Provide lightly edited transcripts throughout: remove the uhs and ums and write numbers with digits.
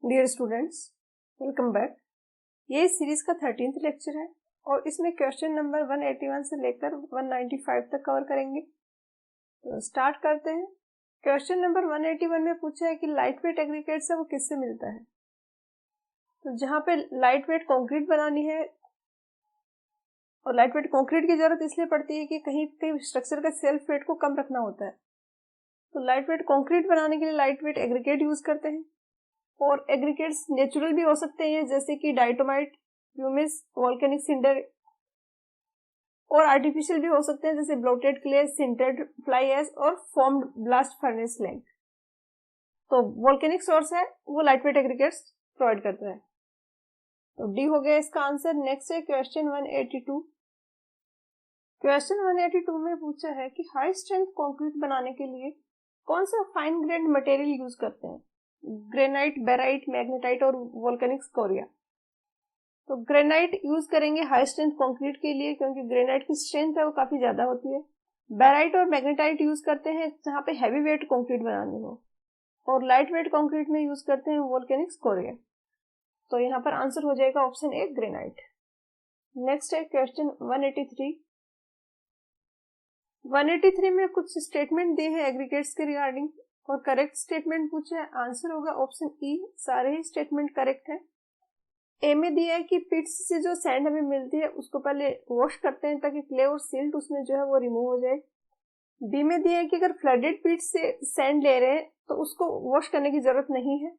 Dear students, welcome back. ये इस series का 13th लेक्चर है और इसमें क्वेश्चन नंबर 181 से लेकर 195 तक कवर करेंगे। तो स्टार्ट करते हैं। क्वेश्चन नंबर 181 में पूछा है कि लाइट वेट एग्रीगेट्स है वो किससे मिलता है। तो जहाँ पे लाइट वेट कंक्रीट बनानी है, और लाइट वेट कंक्रीट की जरूरत इसलिए पड़ती है कि कहीं कहीं स्ट्रक्चर का सेल्फ वेट को कम रखना होता है। तो लाइट वेट कंक्रीट बनाने के लिए लाइट वेट एग्रीगेट यूज करते हैं। और एग्रीगेट्स नेचुरल भी हो सकते हैं जैसे कि डाइटोमाइट, ह्यूमिस, वोल्केनिक सिंडर, और आर्टिफिशियल भी हो सकते हैं जैसे bloated clay, sintered fly ash और फॉर्म्ड ब्लास्ट फर्नेस स्लैग। तो वोल्केनिक सोर्स है वो लाइट वेट एग्रीगेट्स प्रोवाइड करता है। तो डी हो गया इसका आंसर। नेक्स्ट है क्वेश्चन 182। क्वेश्चन 182 में पूछा है कि हाई स्ट्रेंथ कंक्रीट बनाने के लिए कौन सा फाइन ग्रेड मटेरियल यूज करते हैं। ग्रेनाइट, बेराइट, मैग्नेटाइट और वोल्केनिक स्कोरिया। तो ग्रेनाइट यूज करेंगे हाई स्ट्रेंथ कंक्रीट के लिए क्योंकि ग्रेनाइट की स्ट्रेंथ है वो काफी ज्यादा होती है। बेराइट और मैग्नेटाइट यूज करते हैं जहां पे हैवी वेट कंक्रीट बनानी हो, और लाइट वेट कंक्रीट में यूज करते हैं वोल्केनिक स्कोरिया। तो यहाँ पर आंसर हो जाएगा ऑप्शन ए, ग्रेनाइट। नेक्स्ट है क्वेश्चन 183। 183 में कुछ स्टेटमेंट दिए हैं एग्रीगेट्स के रिगार्डिंग और करेक्ट स्टेटमेंट पूछा है। आंसर होगा ऑप्शन ई, सारे ही स्टेटमेंट करेक्ट है। ए में दिया है कि पिट्स से जो सैंड हमें मिलती है उसको पहले वॉश करते हैं ताकि क्ले और सिल्ट उसमें जो है वो रिमूव हो जाए। बी में दिया है कि अगर फ्लडेड पिट्स से सैंड ले रहे हैं तो उसको वॉश करने की जरूरत नहीं है।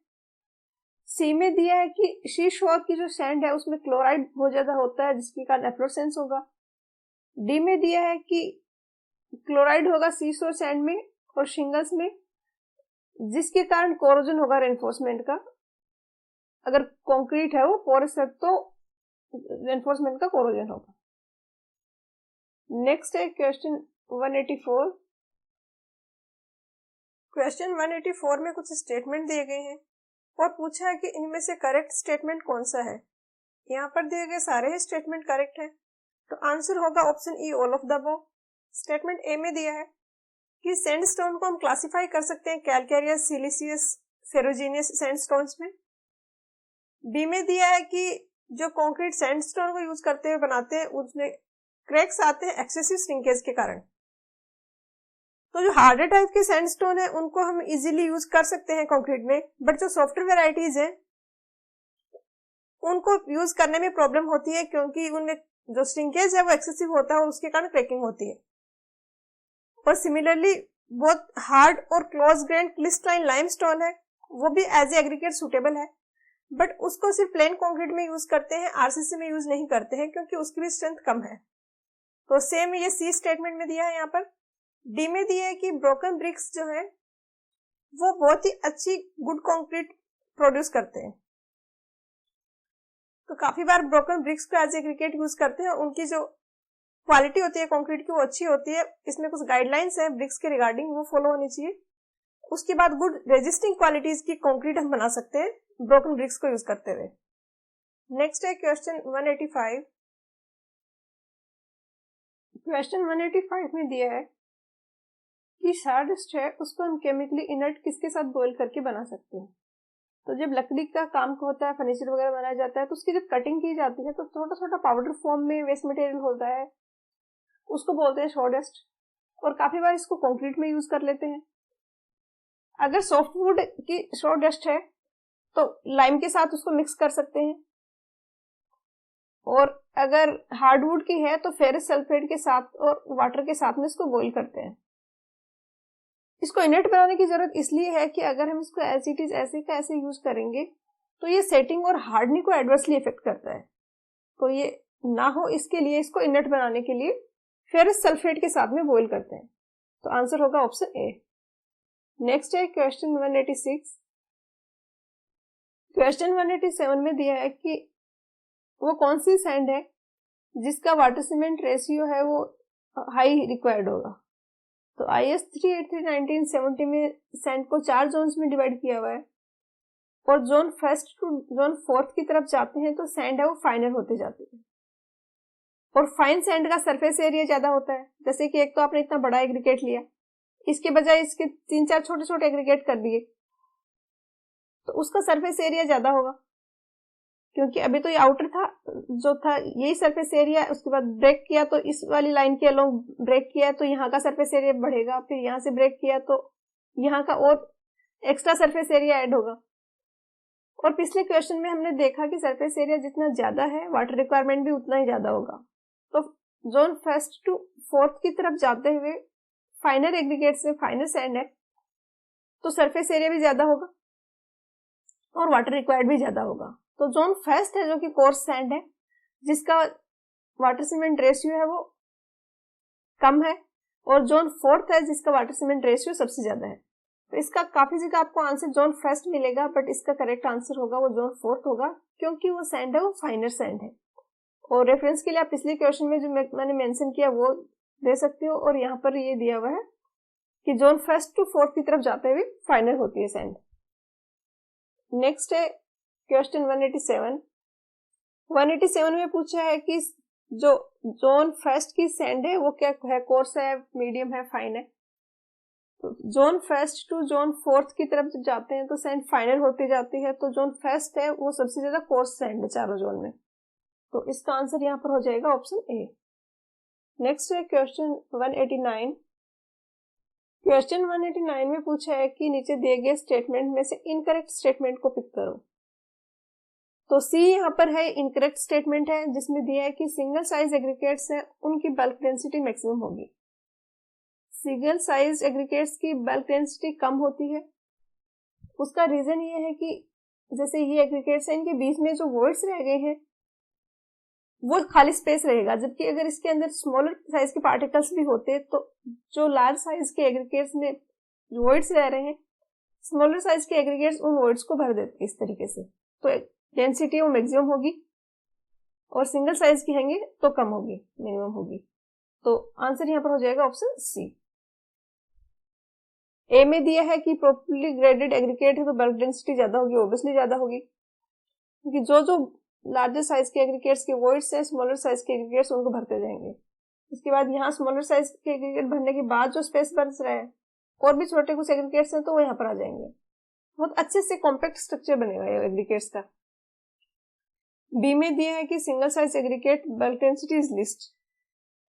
सी में दिया है कि शी शोर की जो सैंड है उसमें क्लोराइड बहुत ज्यादा होता है जिसके कारण एफ्लोरेसेंस होगा। डी में दिया है कि क्लोराइड होगा सी शोर सैंड में और शिंगल्स में, जिसके कारण कोरोजन होगा रेनफोर्समेंट का। अगर कंक्रीट है वो पोरस है तो रेनफोर्समेंट का कोरोजन होगा। नेक्स्ट है क्वेश्चन 184। क्वेश्चन 184 में कुछ स्टेटमेंट दिए गए हैं और पूछा है कि इनमें से करेक्ट स्टेटमेंट कौन सा है। यहाँ पर दिए गए सारे ही स्टेटमेंट करेक्ट हैं, तो आंसर होगा option E, all of the above. Statement A में दिया है कि सैंडस्टोन को हम क्लासिफाई कर सकते हैं कैलकेरियस, सिलिसियस, फेरोजीनियस सैंडस्टोन्स में। बी में दिया है कि जो कंक्रीट सैंडस्टोन को यूज करते हुए बनाते हैं उसमें क्रैक्स आते हैं एक्सेसिव श्रिंकेज के कारण। तो जो हार्डर टाइप के सैंडस्टोन है उनको हम इजीली यूज कर सकते हैं कंक्रीट में, बट जो सॉफ्टर वेराइटीज है उनको यूज करने में प्रॉब्लम होती है क्योंकि उनमें जो श्रिंकेज है वो एक्सेसिव होता है और उसके कारण क्रैकिंग होती है। और सिमिलरली बहुत हार्ड और क्लोज ग्रेन क्रिस्टलाइन लाइमस्टोन है वो भी एज एग्रीगेट सुटेबल है, बट उसको सिर्फ प्लेन कंक्रीट में यूज करते हैं, आरसीसी में यूज नहीं करते हैं क्योंकि उसकी भी स्ट्रेंथ कम है। तो सेम ये सी स्टेटमेंट में दिया है। यहाँ पर डी में दिया है कि ब्रोकन ब्रिक्स जो है वो बहुत ही अच्छी गुड कंक्रीट प्रोड्यूस करते हैं। तो काफी बार ब्रोकन ब्रिक्स को एज एग्रीगेट यूज करते हैं, उनकी जो क्वालिटी होती है कंक्रीट की वो अच्छी होती है। इसमें कुछ गाइडलाइंस है ब्रिक्स के रिगार्डिंग, वो फॉलो होनी चाहिए। उसके बाद गुड रेजिस्टिंग क्वालिटीज की कंक्रीट हम बना सकते हैं ब्रोकन ब्रिक्स को यूज करते हुए। नेक्स्ट है क्वेश्चन 185। क्वेश्चन 185 में दिया है कि सारडस्ट है उसको हम केमिकली इनर्ट किसके साथ बॉईल करके बना सकते हैं। तो जब लकड़ी का काम होता है, फर्नीचर वगैरह बनाया जाता है, तो उसकी जब कटिंग की जाती है तो छोटा छोटा पाउडर फॉर्म में वेस्ट मटेरियल होता है, उसको बोलते हैं सॉडस्ट। और काफी बार इसको कंक्रीट में यूज कर लेते हैं। अगर सॉफ्टवुड की सॉडस्ट है तो लाइम के साथ उसको मिक्स कर सकते हैं, और अगर हार्डवुड की है तो फेरस सल्फेट के साथ और वाटर के साथ में इसको बॉईल करते हैं। इसको इनर्ट बनाने की जरूरत इसलिए है कि अगर हम इसको एज इट इज ऐसे का ऐसे यूज करेंगे तो ये सेटिंग और हार्डनिंग को एडवर्सली इफेक्ट करता है। तो ये ना हो इसके लिए इसको इनर्ट बनाने के लिए फेरस सल्फेट के साथ में बॉईल करते हैं। तो आंसर होगा ऑप्शन ए। नेक्स्ट है क्वेश्चन 186। क्वेश्चन 187 में दिया है कि वो कौन सी सैंड है जिसका वाटर सीमेंट रेशियो है वो हाई रिक्वायर्ड होगा। तो IS 383/1970 में सैंड को 4 जोन्स में डिवाइड किया हुआ है, और zone first to zone fourth की तरफ जाते हैं तो सैंड है वो फाइनर होते जाती है। और फाइन सैंड का सरफेस एरिया ज्यादा होता है। जैसे कि एक तो आपने इतना बड़ा एग्रीगेट लिया, इसके बजाय इसके 3-4 छोटे छोटे एग्रीगेट कर दिए, तो उसका सरफेस एरिया ज्यादा होगा, क्योंकि अभी तो ये आउटर था, जो था यही सरफेस एरिया, उसके बाद ब्रेक किया तो इस वाली लाइन के अलोंग ब्रेक किया तो यहाँ का सरफेस एरिया बढ़ेगा, फिर यहाँ से ब्रेक किया तो यहाँ का और एक्स्ट्रा सरफेस एरिया ऐड होगा। और पिछले क्वेश्चन में हमने देखा कि सरफेस एरिया जितना ज्यादा है वाटर रिक्वायरमेंट भी उतना ही ज्यादा होगा। तो जोन फर्स्ट टू फोर्थ की तरफ जाते हुए फाइनर एग्रीगेट्स में फाइनर सैंड है, तो सरफेस एरिया भी ज्यादा होगा और वाटर रिक्वायर्ड भी ज्यादा होगा। तो जोन फर्स्ट है जो कि कोर्स सैंड है, जिसका वाटर सीमेंट रेशियो है वो कम है, और जोन फोर्थ है जिसका वाटर सीमेंट रेशियो सबसे ज्यादा है। तो इसका काफी जगह आपको आंसर जोन फर्स्ट मिलेगा, बट इसका करेक्ट आंसर होगा वो जोन फोर्थ होगा, क्योंकि वो सैंड है वो फाइनर सैंड है। और रेफरेंस के लिए आप पिछले क्वेश्चन में जो मैंने मेंशन किया वो दे सकते हो, और यहाँ पर ये दिया हुआ है कि जोन फर्स्ट टू फोर्थ की तरफ जाते हुए फाइनर होती है सैंड। नेक्स्ट है क्वेश्चन 187। 187 में पूछा है कि जो जोन फर्स्ट की सैंड है वो क्या है, कोर्स है, मीडियम है, फाइन है। तो zone first to zone fourth की तरफ जब जाते हैं तो सैंड फाइनल होती जाती है, तो जोन फर्स्ट है वो सबसे ज्यादा कोर्स सैंड है चारों जोन में, तो इसका आंसर यहाँ पर हो जाएगा ऑप्शन ए। नेक्स्ट है क्वेश्चन 189। क्वेश्चन 189 में पूछा है कि नीचे दिए गए स्टेटमेंट में से इनकरेक्ट स्टेटमेंट को पिक करो। तो सी यहाँ पर है इनकरेक्ट स्टेटमेंट है, जिसमें दिया है कि सिंगल साइज एग्रीगेट्स है उनकी बल्क डेंसिटी मैक्सिमम होगी। सिंगल साइज एग्रीगेट्स की बल्क डेंसिटी कम होती है। उसका रीजन ये है कि जैसे ये एग्रीगेट्स है, इनके बीच में जो वॉइड्स रह गए हैं वो खाली स्पेस रहेगा, जबकि अगर इसके अंदर स्मॉलर साइज के पार्टिकल्स भी होते तो जो लार्ज साइज के एग्रीगेट्स में वॉइड्स रह रहे हैं, स्मॉलर साइज के एग्रीगेट्स उन वॉइड्स को भर देते इस तरीके से, तो डेंसिटी वो मैक्सिमम होगी, और सिंगल साइज की होंगे तो कम होगी, मिनिमम होगी। तो आंसर यहाँ पर हो जाएगा ऑप्शन सी। ए में दिया है कि प्रॉपर्ली ग्रेडेड एग्रीगेट है तो बल्क डेंसिटी ज्यादा होगी, ऑब्वियसली ज्यादा होगी, क्योंकि जो लार्जर साइज के एग्रीगेट्स के वॉइड्स हैं, स्मॉलर साइज के एग्रीगेट्स उनको भरते जाएंगे। इसके बाद यहाँ स्मॉलर साइज के एग्रीगेट भरने के बाद जो स्पेस बच रहा है और भी छोटे कुछ एग्रीगेट्स हैं तो वो यहाँ पर आ जाएंगे। बहुत अच्छे से कॉम्पैक्ट स्ट्रक्चर बनेगा ये एग्रीगेट्स का। बी में दिया है कि single size aggregate bulk density is list,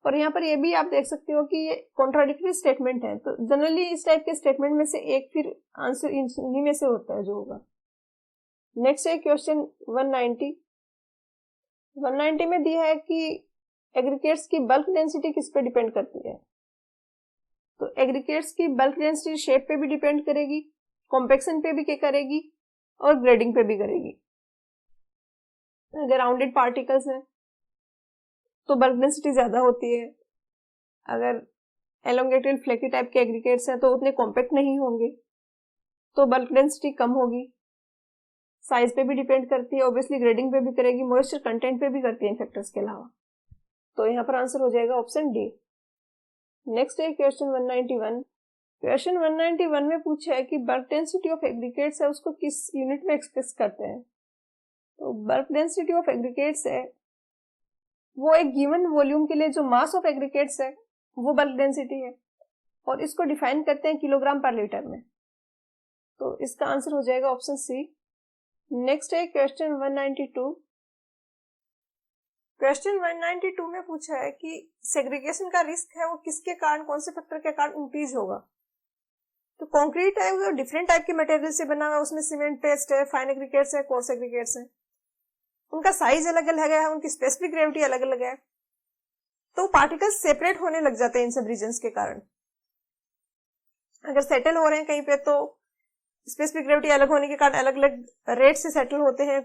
और यहाँ पर ये भी आप देख सकते हो कि ये कॉन्ट्राडिक्टरी स्टेटमेंट है, तो जनरली इस टाइप के स्टेटमेंट में से एक फिर आंसर इन्हीं में से होता है जो होगा। नेक्स्ट है क्वेश्चन 190। 190 में दिया है कि एग्रीगेट्स की बल्क डेंसिटी किस पे डिपेंड करती है। तो एग्रीगेट्स की बल्क डेंसिटी शेप पे भी डिपेंड करेगी, कॉम्पैक्शन पे भी करेगी, और ग्रेडिंग पे भी करेगी। अगर राउंडेड पार्टिकल्स हैं तो बल्क डेंसिटी ज्यादा होती है, अगर एलोंगेटेड फ्लेकी टाइप के एग्रीगेट्स हैं तो उतने कॉम्पैक्ट नहीं होंगे तो बल्क डेंसिटी कम होगी। साइज पे भी डिपेंड करती है, ऑब्वियसली ग्रेडिंग पे भी करेगी, मॉइस्चर कंटेंट पे भी करती है इन फैक्टर्स के अलावा। तो यहाँ पर आंसर हो जाएगा ऑप्शन डी। नेक्स्ट है क्वेश्चन 191। क्वेश्चन 191 में पूछा है कि बल्क डेंसिटी ऑफ एग्रीगेट्स है उसको किस यूनिट में एक्सप्रेस करते हैं। तो बल्क डेंसिटी ऑफ एग्रीगेट्स है वो एक गिवन वॉल्यूम के लिए जो मास ऑफ एग्रीगेट्स है वो बल्क डेंसिटी है, और इसको डिफाइन करते हैं किलोग्राम पर लीटर में। तो इसका आंसर हो जाएगा ऑप्शन सी। नेक्स्ट है क्वेश्चन 192। क्वेश्चन 192 में पूछा है कि सेग्रीगेशन का रिस्क है वो किसके कारण, कौन से फैक्टर के कारण इंक्रीज होगा। तो कंक्रीट है वो डिफरेंट टाइप के मटेरियल से बना हुआ है, उसमें सीमेंट पेस्ट है, फाइन एग्रीगेट्स है, कोर्स एग्रीगेट्स है, उनका साइज अलग अलग है, उनकी स्पेसिफिक ग्रेविटी अलग अलग है, तो पार्टिकल्स सेपरेट होने लग जाते हैं इन सब रीजन्स के कारण। अगर सेटल हो रहे हैं कहीं पे तो स्पेसिफिक ग्रेविटी अलग होने के कारण अलग अलग रेट से सेटल होते हैं,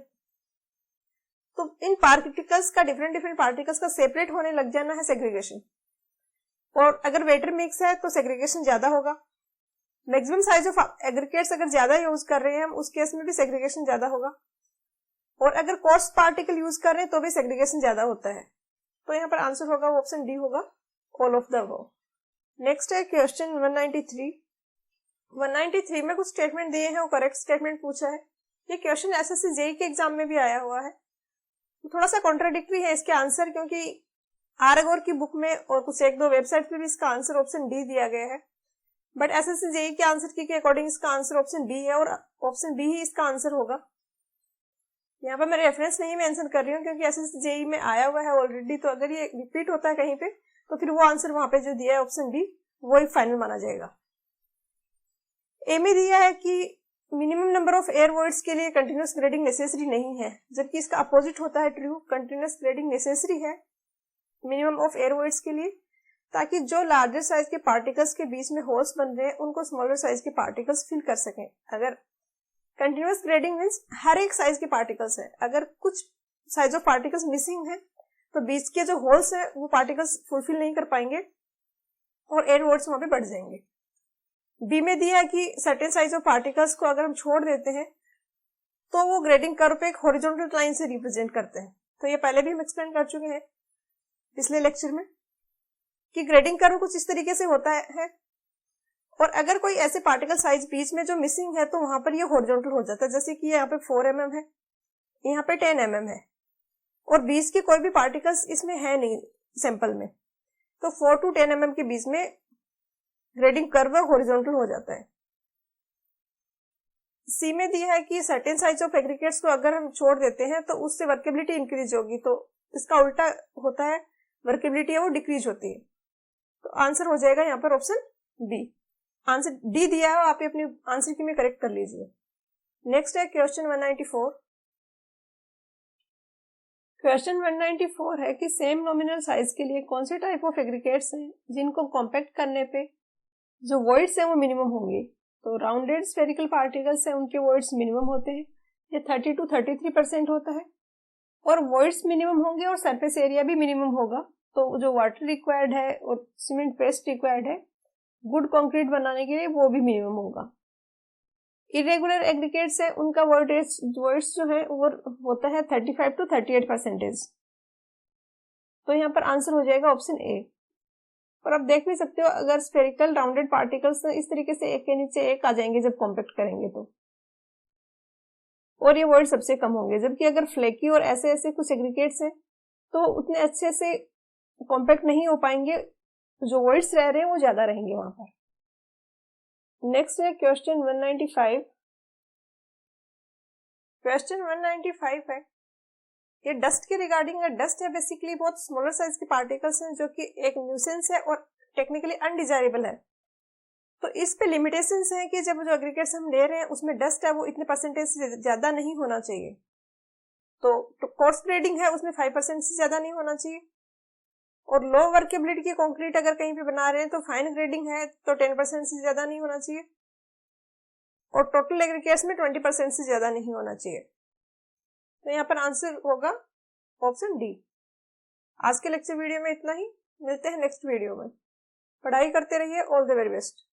तो इन पार्टिकल्स का डिफरेंट पार्टिकल्स का सेपरेट होने लग जाना है सेग्रीगेशन। और अगर वेटर मिक्स है तो सेग्रीगेशन ज्यादा होगा। मैक्सिमम साइज ऑफ एग्रीगेट्स अगर ज्यादा यूज कर रहे हैं हम उस केस में भी सेग्रीगेशन ज्यादा होगा, और अगर कोर्स पार्टिकल यूज कर रहे हैं तो भी सेग्रीगेशन ज्यादा होता है। तो यहाँ पर आंसर होगा ऑप्शन डी होगा, all of the above. Next है क्वेश्चन 193। 193 में कुछ स्टेटमेंट दिए हैं और करेक्ट स्टेटमेंट पूछा है। ये क्वेश्चन एसएससी जेईई के एग्जाम में भी आया हुआ है, थोड़ा सा कॉन्ट्राडिक्टरी है इसके आंसर, क्योंकि आर अगोर की बुक में और कुछ एक दो वेबसाइट पे भी इसका आंसर ऑप्शन डी दिया गया है, बट एसएससी जेईई के आंसर की के अकॉर्डिंग इसका आंसर ऑप्शन बी है और ऑप्शन बी ही इसका आंसर होगा। यहाँ पर मैं रेफरेंस नहीं मेंशन कर रही हूँ क्योंकि एसएससी जेईई में आया हुआ है ऑलरेडी, तो अगर ये रिपीट होता है कहीं पे तो फिर वो आंसर वहां पे जो दिया है ऑप्शन बी वो ही फाइनल माना जाएगा। ए में दिया है कि minimum number of air words के लिए कंटिन्यूअस ग्रेडिंग नेसेसरी नहीं है, जबकि इसका अपोजिट होता है ट्रू, कंटिन्यूअस ग्रेडिंग नेसेसरी है मिनिमम ऑफ एयर वर्ड्स के लिए, ताकि जो लार्जर साइज के पार्टिकल्स के बीच में होल्स बन रहे हैं उनको स्मॉलर साइज के पार्टिकल्स फिल कर सकें। अगर कंटिन्यूअस ग्रेडिंग मींस हर एक साइज के पार्टिकल्स है, अगर कुछ साइज ऑफ पार्टिकल्स मिसिंग है तो बीच के जो होल्स है वो पार्टिकल्स फुलफिल नहीं कर पाएंगे और एयर वर्ड्स वहां पे बढ़ जाएंगे। बी में दिया कि सर्टेन साइज ऑफ पार्टिकल्स को अगर हम छोड़ देते हैं तो वो ग्रेडिंग कर्व पे एक हॉरिजॉन्टल लाइन से रिप्रेजेंट करते हैं। तो ये पहले भी हम एक्सप्लेन कर चुके हैं पिछले लेक्चर में कि ग्रेडिंग कर्व कुछ इस तरीके से होता है और अगर कोई ऐसे पार्टिकल साइज बीच में जो मिसिंग है तो वहां पर ये हॉरिजॉन्टल हो जाता है। जैसे कि यहाँ पे 4 mm है, यहाँ पे 10 mm है और बीच के कोई भी पार्टिकल्स इसमें है नहीं सैंपल में, तो 4 to 10 mm के बीच में ग्रेडिंग कर्व हॉरिजॉन्टल हो जाता है। सी में दिया है कि सर्टेन साइज ऑफ एग्रीगेट्स को अगर हम छोड़ देते हैं तो उससे वर्केबिलिटी इंक्रीज होगी, तो इसका उल्टा होता है, वर्केबिलिटी है वो डिक्रीज होती है। तो आंसर हो जाएगा यहाँ पर ऑप्शन बी। आंसर डी दिया है, आप अपनी आंसर की में करेक्ट कर लीजिए। नेक्स्ट है क्वेश्चन 194। क्वेश्चन 194 है कि सेम नॉमिनल साइज के लिए कौन से टाइप ऑफ एग्रीगेट्स हैं जिनको कॉम्पैक्ट करने पे जो वॉइड्स हैं वो मिनिमम होंगे। तो राउंडेड स्फेरिकल पार्टिकल्स हैं उनके वॉइड्स मिनिमम होते हैं, ये 30 to 33% होता है और वॉइड्स मिनिमम होंगे और सरफेस एरिया भी मिनिमम होगा। तो जो वाटर रिक्वायर्ड है और सीमेंट पेस्ट रिक्वायर्ड है गुड कंक्रीट बनाने के लिए वो भी मिनिमम होगा। इरेगुलर एग्रीगेट्स है उनका वॉइड्स जो है वो होता है 35 to 38%। तो यहाँ पर आंसर हो जाएगा ऑप्शन ए। और आप देख भी सकते हो अगर स्फेरिकल राउंडेड पार्टिकल्स इस तरीके से एक के नीचे एक आ जाएंगे जब कॉम्पैक्ट करेंगे तो, और ये वॉइड सबसे कम होंगे। जबकि अगर फ्लेकी और ऐसे ऐसे कुछ एग्रीगेट्स हैं तो उतने अच्छे से कॉम्पैक्ट नहीं हो पाएंगे, जो वॉइड्स रह रहे हैं वो ज्यादा रहेंगे वहां पर। नेक्स्ट है क्वेश्चन 195। क्वेश्चन 195 है ये डस्ट के रिगार्डिंग है। डस्ट है बेसिकली बहुत स्मॉलर साइज के पार्टिकल्स हैं जो कि एक न्यूसेंस है और टेक्निकली अनडिजायरेबल है। तो इस पे लिमिटेशंस हैं कि जब जो एग्रीगेट्स हम ले रहे हैं उसमें डस्ट है वो इतने परसेंटेज से ज्यादा नहीं होना चाहिए। तो कोर्स ग्रेडिंग है उसमें 5% से ज्यादा नहीं होना चाहिए और लो वर्केबिलिटी की कंक्रीट अगर कहीं पे बना रहे हैं तो फाइन ग्रेडिंग है तो 10% से ज्यादा नहीं होना चाहिए और टोटल एग्रीगेट्स में 20% से ज्यादा नहीं होना चाहिए। तो यहाँ पर आंसर होगा ऑप्शन डी। आज के लेक्चर वीडियो में इतना ही, मिलते हैं नेक्स्ट वीडियो में। पढ़ाई करते रहिए, ऑल द वेरी बेस्ट।